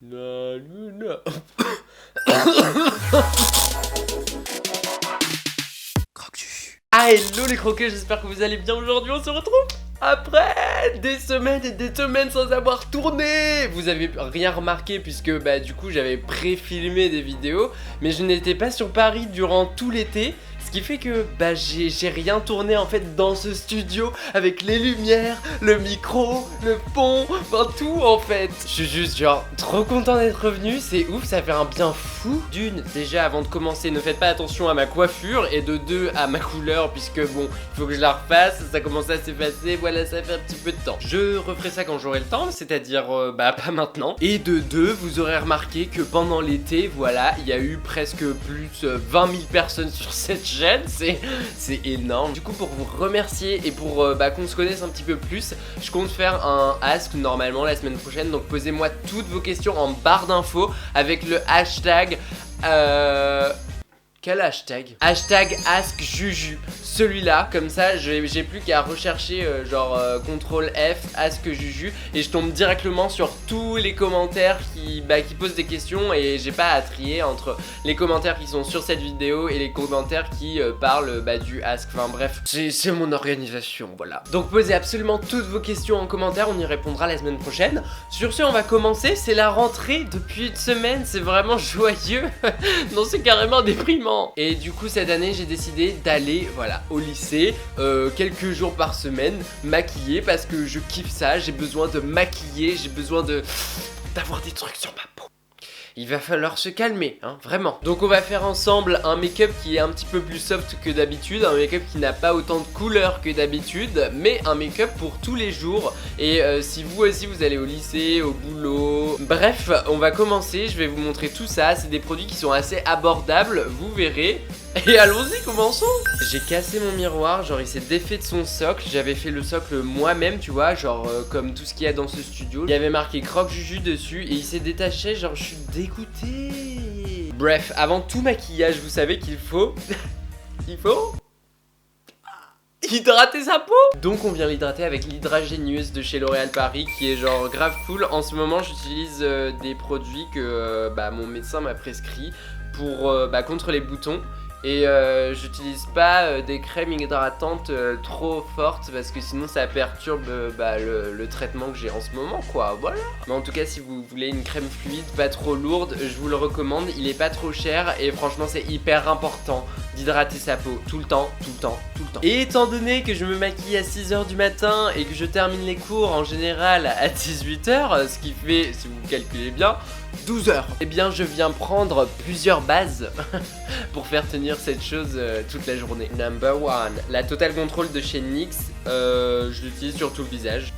La luna. Ah, hello les croquets, j'espère que vous allez bien. Aujourd'hui on se retrouve après des semaines et des semaines sans avoir tourné. Vous avez rien remarqué puisque du coup j'avais pré-filmé des vidéos, mais je n'étais pas sur Paris durant tout l'été. Ce qui fait que j'ai rien tourné en fait dans ce studio avec les lumières, le micro, le pont, enfin tout en fait. Je suis juste genre trop content d'être revenu, c'est ouf, ça fait un bien fou. D'une, déjà avant de commencer, ne faites pas attention à ma coiffure, et de deux, à ma couleur, puisque bon, il faut que je la refasse, ça commence à s'effacer, voilà, ça fait un petit peu de temps. Je referai ça quand j'aurai le temps, c'est-à-dire pas maintenant. Et de deux, vous aurez remarqué que pendant l'été, voilà, il y a eu presque plus 20 000 personnes sur cette chaîne, c'est énorme. Du coup, pour vous remercier et pour qu'on se connaisse un petit peu plus, je compte faire un ask normalement la semaine prochaine, donc posez-moi toutes vos questions en barre d'infos avec le hashtag quel hashtag? Hashtag AskJuju. Celui-là, comme ça, j'ai plus qu'à rechercher CTRL F, AskJuju, et je tombe directement sur tous les commentaires qui posent des questions, et j'ai pas à trier entre les commentaires qui sont sur cette vidéo et les commentaires qui parlent du Ask. Enfin bref, c'est mon organisation, voilà. Donc posez absolument toutes vos questions en commentaire, on y répondra la semaine prochaine. Sur ce, on va commencer, c'est la rentrée depuis une semaine, c'est vraiment joyeux. Non, c'est carrément déprimant. Et du coup cette année j'ai décidé d'aller au lycée quelques jours par semaine maquiller parce que je kiffe ça, j'ai besoin de maquiller, j'ai besoin d'avoir des trucs sur ma peau. Il va falloir se calmer, hein, vraiment. Donc on va faire ensemble un make-up qui est un petit peu plus soft que d'habitude, un make-up qui n'a pas autant de couleurs que d'habitude, mais un make-up pour tous les jours. Et si vous aussi vous allez au lycée, au boulot, bref, on va commencer, je vais vous montrer tout ça. C'est des produits qui sont assez abordables, vous verrez. Et allons-y, commençons. J'ai cassé mon miroir, genre il s'est défait de son socle. J'avais fait le socle moi-même, tu vois, genre comme tout ce qu'il y a dans ce studio. Il y avait marqué Croque Juju dessus et il s'est détaché, genre je suis dégoûté. Bref, avant tout maquillage, vous savez qu'il faut... il faut... hydrater sa peau. Donc on vient l'hydrater avec l'hydragénieuse de chez L'Oréal Paris qui est genre grave cool. En ce moment j'utilise des produits que mon médecin m'a prescrit pour contre les boutons. Et j'utilise pas des crèmes hydratantes trop fortes parce que sinon ça perturbe le traitement que j'ai en ce moment, quoi, voilà. Mais en tout cas, si vous voulez une crème fluide pas trop lourde, je vous le recommande, il est pas trop cher et franchement c'est hyper important d'hydrater sa peau tout le temps, tout le temps, tout le temps. Et étant donné que je me maquille à 6h du matin et que je termine les cours en général à 18h, ce qui fait, si vous calculez bien, 12h. Eh bien je viens prendre plusieurs bases pour faire tenir cette chose toute la journée. Number 1, la Total Control de chez NYX, je l'utilise sur tout le visage.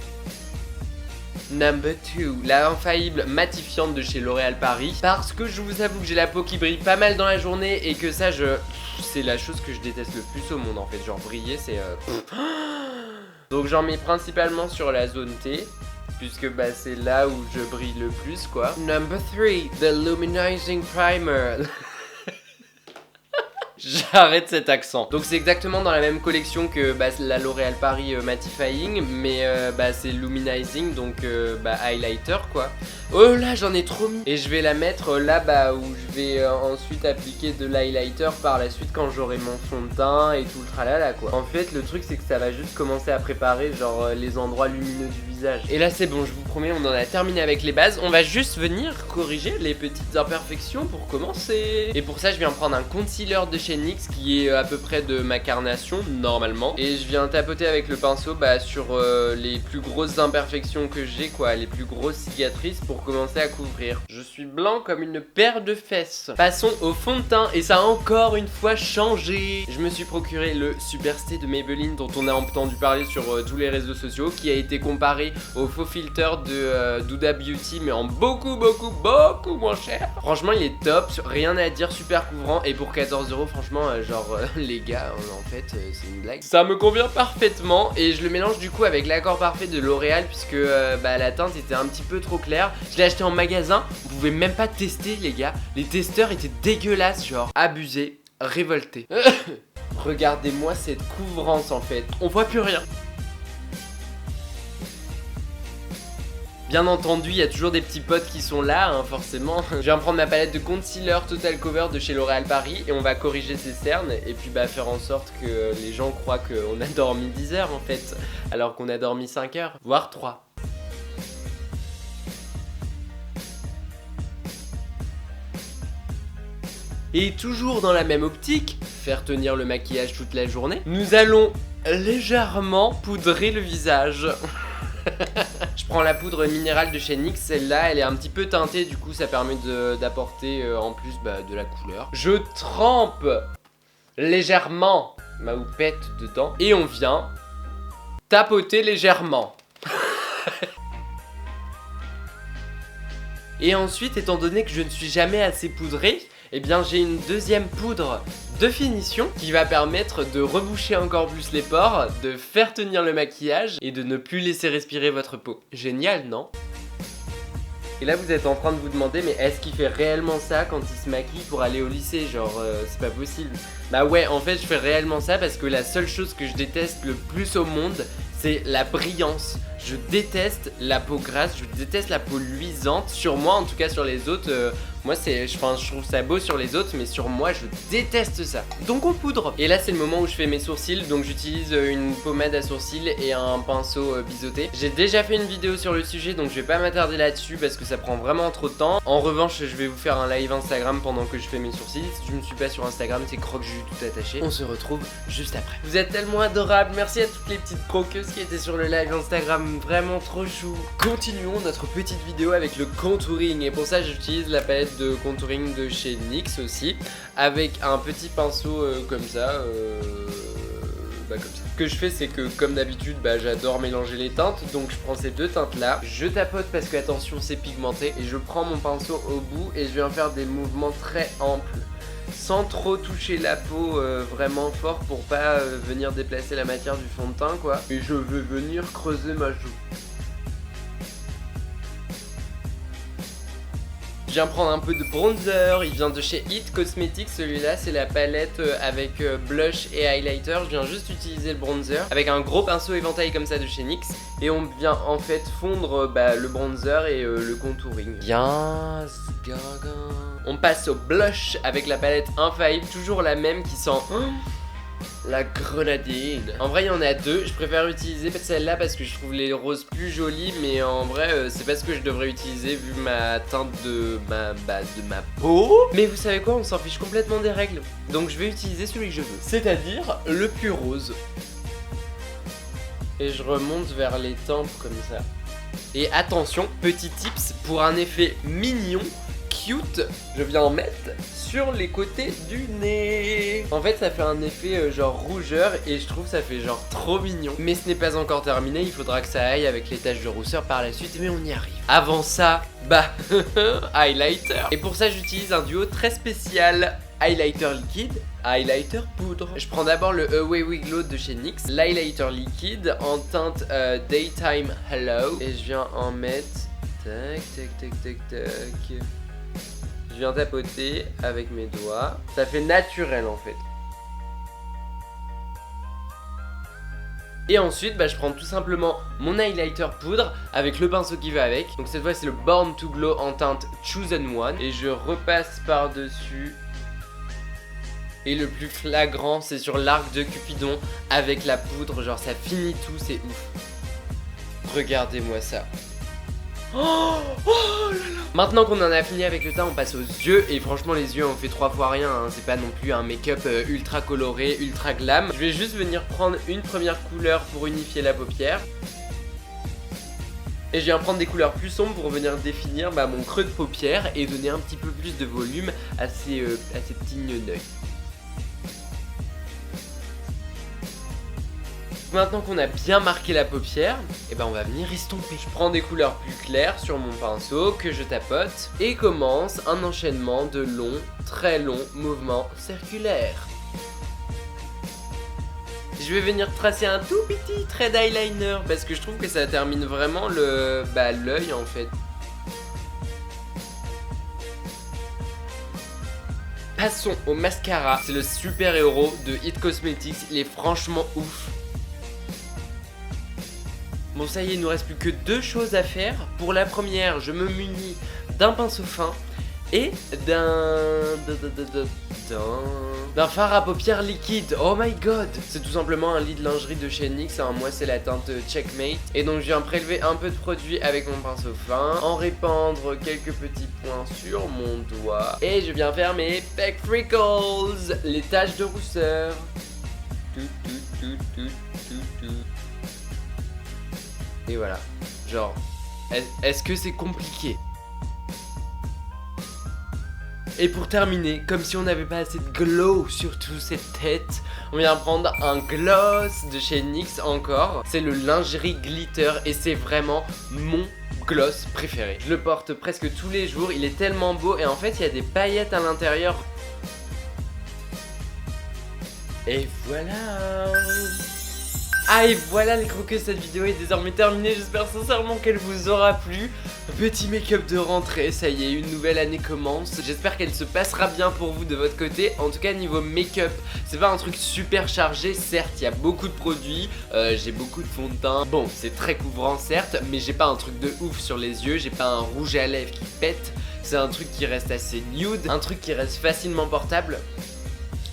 Number 2, la infaillible matifiante de chez L'Oréal Paris, parce que je vous avoue que j'ai la peau qui brille pas mal dans la journée et que ça c'est la chose que je déteste le plus au monde en fait, genre briller c'est Donc j'en mets principalement sur la zone T, puisque c'est là où je brille le plus, quoi. Number 3, the Luminizing Primer. J'arrête cet accent. Donc c'est exactement dans la même collection que la L'Oréal Paris Mattifying, mais c'est Luminizing, donc highlighter, quoi. Oh là, j'en ai trop mis. Et je vais la mettre là où je vais ensuite appliquer de l'highlighter par la suite quand j'aurai mon fond de teint et tout le tralala, quoi. En fait le truc c'est que ça va juste commencer à préparer genre les endroits lumineux du visage. Et là c'est bon, je vous promets, on en a terminé avec les bases. On va juste venir corriger les petites imperfections pour commencer. Et pour ça je viens prendre un concealer de chez NYX qui est à peu près de ma carnation normalement. Et je viens tapoter avec le pinceau sur les plus grosses imperfections que j'ai, quoi, les plus grosses cicatrices pour commencer à couvrir. Je suis blanc comme une paire de fesses. Passons au fond de teint et ça a encore une fois changé. Je me suis procuré le Super Stay de Maybelline dont on a entendu parler sur tous les réseaux sociaux, qui a été comparé au faux filter de Huda Beauty mais en beaucoup moins cher. Franchement il est top, rien à dire, super couvrant et pour 14 € franchement les gars en fait c'est une blague. Ça me convient parfaitement et je le mélange du coup avec l'accord parfait de L'Oréal puisque la teinte était un petit peu trop claire. Je l'ai acheté en magasin, vous pouvez même pas tester les gars, les testeurs étaient dégueulasses, genre abusés, révoltés. Regardez-moi cette couvrance en fait, on voit plus rien. Bien entendu, il y a toujours des petits potes qui sont là, hein, forcément. Je viens prendre ma palette de concealer Total Cover de chez L'Oréal Paris et on va corriger ses cernes et puis bah faire en sorte que les gens croient qu'on a dormi 10 heures en fait, alors qu'on a dormi 5 heures, voire 3. Et toujours dans la même optique, faire tenir le maquillage toute la journée, nous allons légèrement poudrer le visage. Je prends la poudre minérale de chez NYX, celle-là elle est un petit peu teintée, du coup ça permet d'apporter en plus de la couleur. Je trempe légèrement ma houppette dedans et on vient tapoter légèrement. Et ensuite, étant donné que je ne suis jamais assez poudré, eh bien j'ai une deuxième poudre de finition qui va permettre de reboucher encore plus les pores, de faire tenir le maquillage et de ne plus laisser respirer votre peau. Génial, non? Et là vous êtes en train de vous demander, mais est-ce qu'il fait réellement ça quand il se maquille pour aller au lycée? Genre c'est pas possible. Bah ouais, en fait je fais réellement ça parce que la seule chose que je déteste le plus au monde, c'est la brillance. Je déteste la peau grasse, je déteste la peau luisante. Sur moi, en tout cas sur les autres, moi je trouve ça beau sur les autres, mais sur moi je déteste ça. Donc on poudre. Et là c'est le moment où je fais mes sourcils, donc j'utilise une pommade à sourcils et un pinceau biseauté. J'ai déjà fait une vidéo sur le sujet, donc je vais pas m'attarder là-dessus parce que ça prend vraiment trop de temps. En revanche, je vais vous faire un live Instagram pendant que je fais mes sourcils. Si tu me suis pas sur Instagram, c'est croque-jus tout attaché. On se retrouve juste après. Vous êtes tellement adorables, merci à toutes les petites croqueuses qui étaient sur le live Instagram. Vraiment trop chou. Continuons notre petite vidéo avec le contouring et pour ça j'utilise la palette de contouring de chez NYX aussi avec un petit pinceau comme ça. Comme ça. Ce que je fais c'est que comme d'habitude j'adore mélanger les teintes, donc je prends ces deux teintes là, je tapote parce que attention c'est pigmenté et je prends mon pinceau au bout et je viens faire des mouvements très amples sans trop toucher la peau vraiment fort pour pas venir déplacer la matière du fond de teint quoi. Et je veux venir creuser ma joue. Je viens prendre un peu de bronzer, il vient de chez It Cosmetics, celui-là c'est la palette avec blush et highlighter. Je viens juste utiliser le bronzer avec un gros pinceau éventail comme ça de chez NYX et on vient en fait fondre le bronzer et le contouring. Yes, gaga. On passe au blush avec la palette Infaillible, toujours la même qui sent la grenadine. En vrai il y en a deux, je préfère utiliser celle-là parce que je trouve les roses plus jolies, mais en vrai c'est pas ce que je devrais utiliser vu ma teinte de ma peau. Mais vous savez quoi, on s'en fiche complètement des règles, donc je vais utiliser celui que je veux, c'est-à-dire le plus rose. Et je remonte vers les tempes comme ça. Et attention, petit tips pour un effet mignon, cute, je viens en mettre sur les côtés du nez. En fait ça fait un effet genre rougeur et je trouve ça fait genre trop mignon. Mais ce n'est pas encore terminé, il faudra que ça aille avec les taches de rousseur par la suite, mais on y arrive. Avant ça, highlighter. Et pour ça j'utilise un duo très spécial, highlighter liquide, highlighter poudre. Je prends d'abord le Away Wiglow de chez NYX, l'highlighter liquide en teinte Daytime Hello. Et je viens en mettre tac tac tac tac tac. Je viens tapoter avec mes doigts. Ça fait naturel en fait. Et ensuite je prends tout simplement mon highlighter poudre avec le pinceau qui va avec. Donc cette fois c'est le Born to Glow en teinte Chosen One. Et je repasse par dessus. Et le plus flagrant c'est sur l'arc de Cupidon avec la poudre. Genre ça finit tout, c'est ouf. Regardez-moi ça. Oh là là. Maintenant qu'on en a fini avec le teint, on passe aux yeux. Et franchement les yeux on fait 3 fois rien hein. C'est pas non plus un make-up ultra coloré, ultra glam. Je vais juste venir prendre une première couleur pour unifier la paupière. Et je viens prendre des couleurs plus sombres pour venir définir mon creux de paupière et donner un petit peu plus de volume à ces petits gneneuils. Maintenant qu'on a bien marqué la paupière, on va venir estomper. Je prends des couleurs plus claires sur mon pinceau que je tapote et commence un enchaînement de longs, très longs mouvements circulaires. Je vais venir tracer un tout petit trait d'eyeliner parce que je trouve que ça termine vraiment l'œil en fait. Passons au mascara, c'est le super héros de It Cosmetics, il est franchement ouf. Bon ça y est, il nous reste plus que 2 choses à faire. Pour la première, je me munis d'un pinceau fin et d'un fard à paupières liquide. Oh my god. C'est tout simplement un lit de lingerie de chez NYX, hein. Moi c'est la teinte Checkmate. Et donc je viens prélever un peu de produit avec mon pinceau fin, en répandre quelques petits points sur mon doigt, et je viens faire mes pec freckles, les taches de rousseur. Et voilà. Genre, est-ce que c'est compliqué? Et pour terminer, comme si on n'avait pas assez de glow sur toute cette tête, on vient prendre un gloss de chez NYX encore. C'est le lingerie glitter et c'est vraiment mon gloss préféré. Je le porte presque tous les jours, il est tellement beau et en fait il y a des paillettes à l'intérieur. Et voilà. Ah et voilà les croqueux, cette vidéo est désormais terminée, j'espère sincèrement qu'elle vous aura plu. Petit make-up de rentrée, ça y est, une nouvelle année commence. J'espère qu'elle se passera bien pour vous de votre côté. En tout cas niveau make-up, c'est pas un truc super chargé, certes il y a beaucoup de produits, j'ai beaucoup de fond de teint. Bon, c'est très couvrant certes, mais j'ai pas un truc de ouf sur les yeux, j'ai pas un rouge à lèvres qui pète. C'est un truc qui reste assez nude, un truc qui reste facilement portable.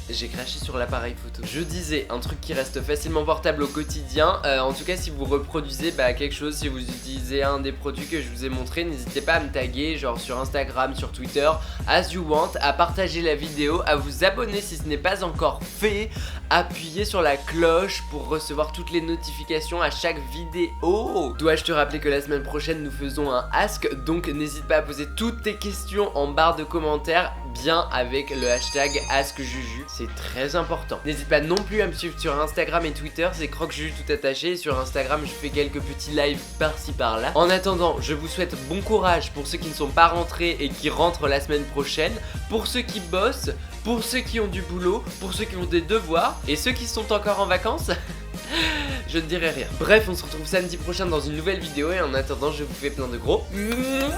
J'ai craché sur l'appareil photo. Je disais, un truc qui reste facilement portable au quotidien. En tout cas, si vous reproduisez quelque chose, si vous utilisez un des produits que je vous ai montré, n'hésitez pas à me taguer, genre sur Instagram, sur Twitter, as you want, à partager la vidéo, à vous abonner si ce n'est pas encore fait, appuyez sur la cloche pour recevoir toutes les notifications à chaque vidéo. Dois-je te rappeler que la semaine prochaine, nous faisons un ask, donc n'hésite pas à poser toutes tes questions en barre de commentaires, bien avec le hashtag AskJuju. C'est très important. N'hésite pas non plus à me suivre sur Instagram et Twitter, c'est CroqueJuju tout attaché. Et sur Instagram, je fais quelques petits lives par-ci par-là. En attendant, je vous souhaite bon courage pour ceux qui ne sont pas rentrés et qui rentrent la semaine prochaine, pour ceux qui bossent, pour ceux qui ont du boulot, pour ceux qui ont des devoirs et ceux qui sont encore en vacances. Je ne dirai rien. Bref, on se retrouve samedi prochain dans une nouvelle vidéo et en attendant, je vous fais plein de gros bisous.